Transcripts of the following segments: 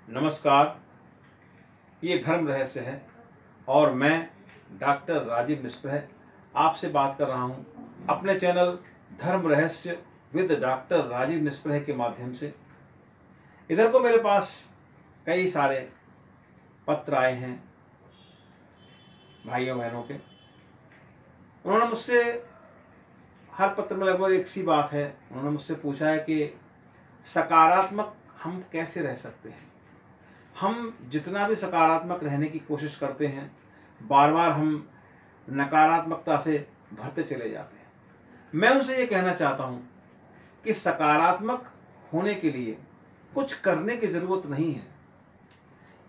नमस्कार, ये धर्म रहस्य है और मैं डॉक्टर राजीव निष्प्रह आपसे बात कर रहा हूँ अपने चैनल धर्म रहस्य विद डॉक्टर राजीव निष्प्रह के माध्यम से। इधर को मेरे पास कई सारे पत्र आए हैं भाइयों बहनों के। उन्होंने मुझसे, हर पत्र में लगभग एक सी बात है, उन्होंने मुझसे पूछा है कि सकारात्मक हम कैसे रह सकते हैं। हम जितना भी सकारात्मक रहने की कोशिश करते हैं, बार बार हम नकारात्मकता से भरते चले जाते हैं। मैं उनसे ये कहना चाहता हूँ कि सकारात्मक होने के लिए कुछ करने की ज़रूरत नहीं है,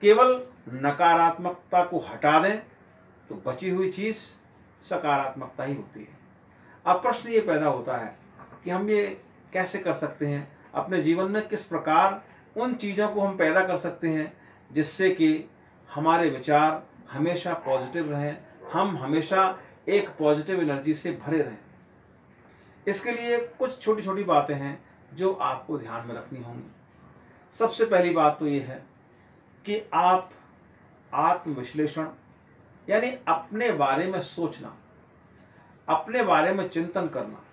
केवल नकारात्मकता को हटा दें तो बची हुई चीज़ सकारात्मकता ही होती है। अब प्रश्न ये पैदा होता है कि हम ये कैसे कर सकते हैं, अपने जीवन में किस प्रकार उन चीज़ों को हम पैदा कर सकते हैं जिससे कि हमारे विचार हमेशा पॉजिटिव रहें, हम हमेशा एक पॉजिटिव एनर्जी से भरे रहें। इसके लिए कुछ छोटी छोटी बातें हैं जो आपको ध्यान में रखनी होंगी। सबसे पहली बात तो ये है कि आप आत्मविश्लेषण यानी अपने बारे में सोचना, अपने बारे में चिंतन करना,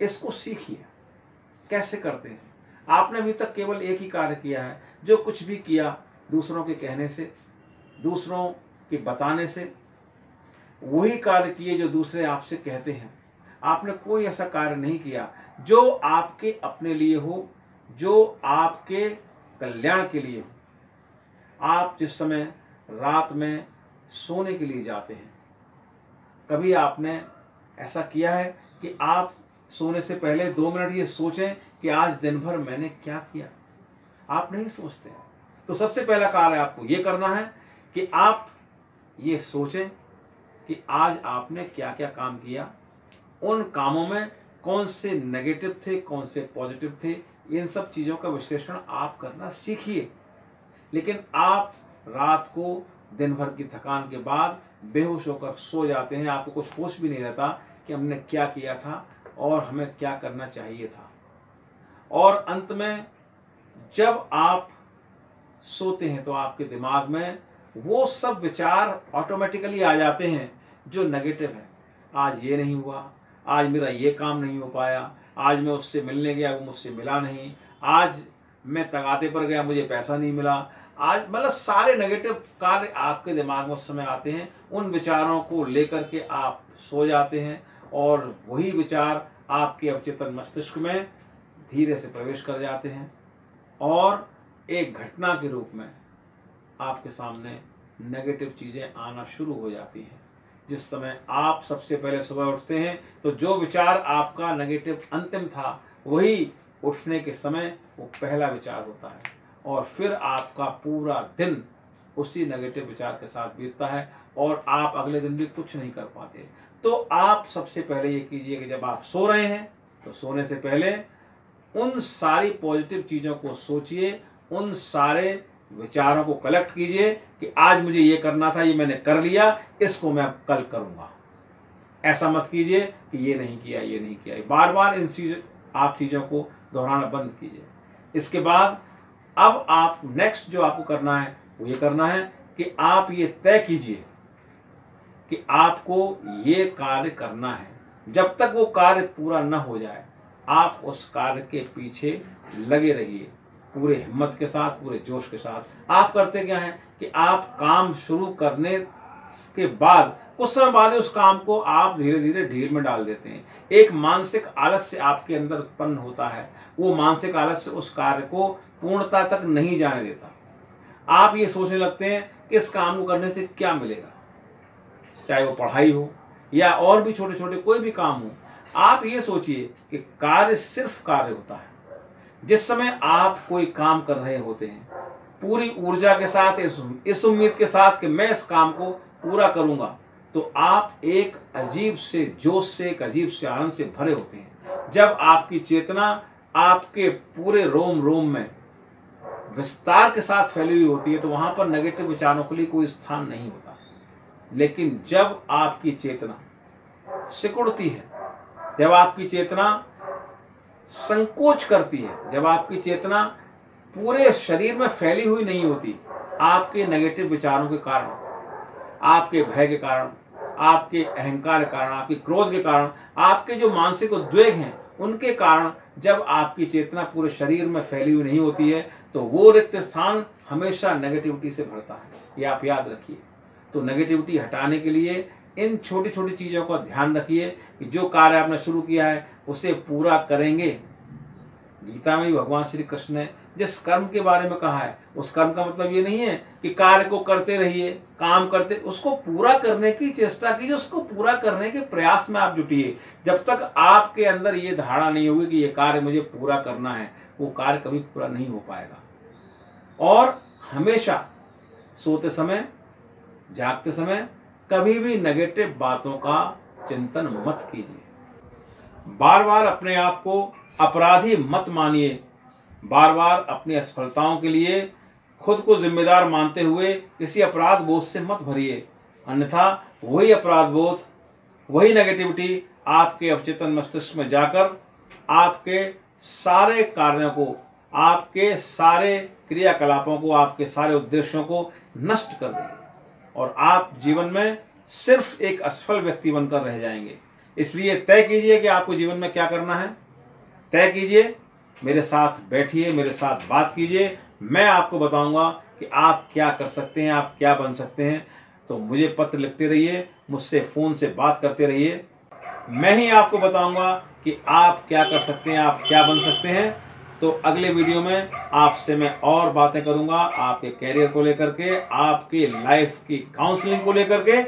इसको सीखिए। कैसे करते हैं? आपने अभी तक केवल एक ही कार्य किया है, जो कुछ भी किया दूसरों के कहने से, दूसरों के बताने से, वही कार्य किए जो दूसरे आपसे कहते हैं। आपने कोई ऐसा कार्य नहीं किया जो आपके अपने लिए हो, जो आपके कल्याण के लिए हो। आप जिस समय रात में सोने के लिए जाते हैं, कभी आपने ऐसा किया है कि आप सोने से पहले 2 मिनट ये सोचें कि आज दिन भर मैंने क्या किया? आप नहीं सोचते। तो सबसे पहला कार्य आपको ये करना है कि आप ये सोचें कि आज आपने क्या क्या काम किया, उन कामों में कौन से नेगेटिव थे, कौन से पॉजिटिव थे। इन सब चीज़ों का विश्लेषण आप करना सीखिए। लेकिन आप रात को दिन भर की थकान के बाद बेहोश होकर सो जाते हैं, आपको कुछ होश भी नहीं रहता कि हमने क्या किया था और हमें क्या करना चाहिए था। और अंत में जब आप सोते हैं तो आपके दिमाग में वो सब विचार ऑटोमेटिकली आ जाते हैं जो नेगेटिव है। आज ये नहीं हुआ, आज मेरा ये काम नहीं हो पाया, आज मैं उससे मिलने गया वो मुझसे मिला नहीं, आज मैं तगादे पर गया मुझे पैसा नहीं मिला, आज मतलब सारे नेगेटिव कार्य आपके दिमाग में उस समय आते हैं। उन विचारों को लेकर के आप सो जाते हैं और वही विचार आपके अवचेतन मस्तिष्क में धीरे से प्रवेश कर जाते हैं और एक घटना के रूप में आपके सामने नेगेटिव चीज़ें आना शुरू हो जाती हैं। जिस समय आप सबसे पहले सुबह उठते हैं तो जो विचार आपका नेगेटिव अंतिम था, वही उठने के समय वो पहला विचार होता है और फिर आपका पूरा दिन उसी नेगेटिव विचार के साथ बीतता है और आप अगले दिन भी कुछ नहीं कर पाते। तो आप सबसे पहले ये कीजिए कि जब आप सो रहे हैं तो सोने से पहले उन सारी पॉजिटिव चीज़ों को सोचिए, उन सारे विचारों को कलेक्ट कीजिए कि आज मुझे ये करना था, ये मैंने कर लिया, इसको मैं कल करूँगा। ऐसा मत कीजिए कि ये नहीं किया, ये नहीं किया। बार बार आप चीज़ों को दोहराना बंद कीजिए। इसके बाद अब आप नेक्स्ट जो आपको करना है वो ये करना है कि आप ये तय कीजिए कि आपको ये कार्य करना है। जब तक वो कार्य पूरा न हो जाए आप उस कार्य के पीछे लगे रहिए, पूरे हिम्मत के साथ, पूरे जोश के साथ। आप करते क्या हैं कि आप काम शुरू करने के बाद कुछ समय बाद उस काम को आप धीरे धीरे ढील में डाल देते हैं। एक मानसिक आलस्य आपके अंदर उत्पन्न होता है, वो मानसिक आलस्य उस कार्य को पूर्णता तक नहीं जाने देता। आप ये सोचने लगते हैं कि इस काम को करने से क्या मिलेगा, चाहे वो पढ़ाई हो या और भी छोटे छोटे कोई भी काम हो। आप ये सोचिए कि कार्य सिर्फ कार्य होता है। जिस समय आप कोई काम कर रहे होते हैं पूरी ऊर्जा के साथ, इस उम्मीद के साथ कि मैं इस काम को पूरा करूंगा, तो आप एक अजीब से जोश से, एक अजीब से आनंद से भरे होते हैं। जब आपकी चेतना आपके पूरे रोम रोम में विस्तार के साथ फैली हुई होती है तो वहां पर नेगेटिव विचारों के लिए कोई स्थान नहीं होता। लेकिन जब आपकी चेतना सिकुड़ती है, जब आपकी चेतना संकोच करती है, जब आपकी चेतना पूरे शरीर में फैली हुई नहीं होती। आपके नेगेटिव विचारों के कारण, आपके भय के कारण, आपके अहंकार के कारण, आपके क्रोध के कारण, आपके जो मानसिक उद्वेग हैं उनके कारण जब आपकी चेतना पूरे शरीर में फैली हुई नहीं होती है तो वो रिक्त स्थान हमेशा नेगेटिविटी से भरता है। ये आप याद रखिए। तो नेगेटिविटी हटाने के लिए इन छोटी छोटी चीज़ों का ध्यान रखिए कि जो कार्य आपने शुरू किया है उसे पूरा करेंगे। गीता में भी भगवान श्री कृष्ण ने जिस कर्म के बारे में कहा है उस कर्म का मतलब ये नहीं है कि कार्य को करते रहिए, काम करते, उसको पूरा करने की चेष्टा कीजिए, उसको पूरा करने के प्रयास में आप जुटिए। जब तक आपके अंदर ये धारणा नहीं होगी कि ये कार्य मुझे पूरा करना है, वो कार्य कभी पूरा नहीं हो पाएगा। और हमेशा सोते समय, जागते समय कभी भी नेगेटिव बातों का चिंतन मत कीजिए। बार बार अपने आप को अपराधी मत मानिए। बार बार अपनी असफलताओं के लिए खुद को जिम्मेदार मानते हुए किसी अपराध बोध से मत भरिए, अन्यथा वही अपराध बोध, वही नेगेटिविटी आपके अवचेतन मस्तिष्क में जाकर आपके सारे कार्यों को, आपके सारे क्रियाकलापों को, आपके सारे उद्देश्यों को नष्ट कर देगी और आप जीवन में सिर्फ एक असफल व्यक्ति बनकर रह जाएंगे। इसलिए तय कीजिए कि आपको जीवन में क्या करना है। तय कीजिए, मेरे साथ बैठिए, मेरे साथ बात कीजिए। मैं आपको बताऊंगा कि आप क्या कर सकते हैं, आप क्या बन सकते हैं। तो मुझे पत्र लिखते रहिए, मुझसे फ़ोन से बात करते रहिए। मैं ही आपको बताऊंगा कि आप क्या कर सकते हैं, आप क्या बन सकते हैं। तो अगले वीडियो में आपसे मैं और बातें करूंगा, आपके कैरियर को लेकर के, आपकी लाइफ की काउंसलिंग को लेकर के।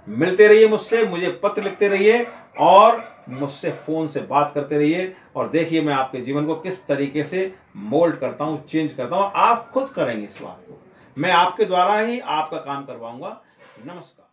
मिलते रहिए मुझसे, मुझे पत्र लिखते रहिए और मुझसे फ़ोन से बात करते रहिए और देखिए मैं आपके जीवन को किस तरीके से मोल्ड करता हूँ, चेंज करता हूँ। आप खुद करेंगे इस बात को, मैं आपके द्वारा ही आपका काम करवाऊंगा। नमस्कार।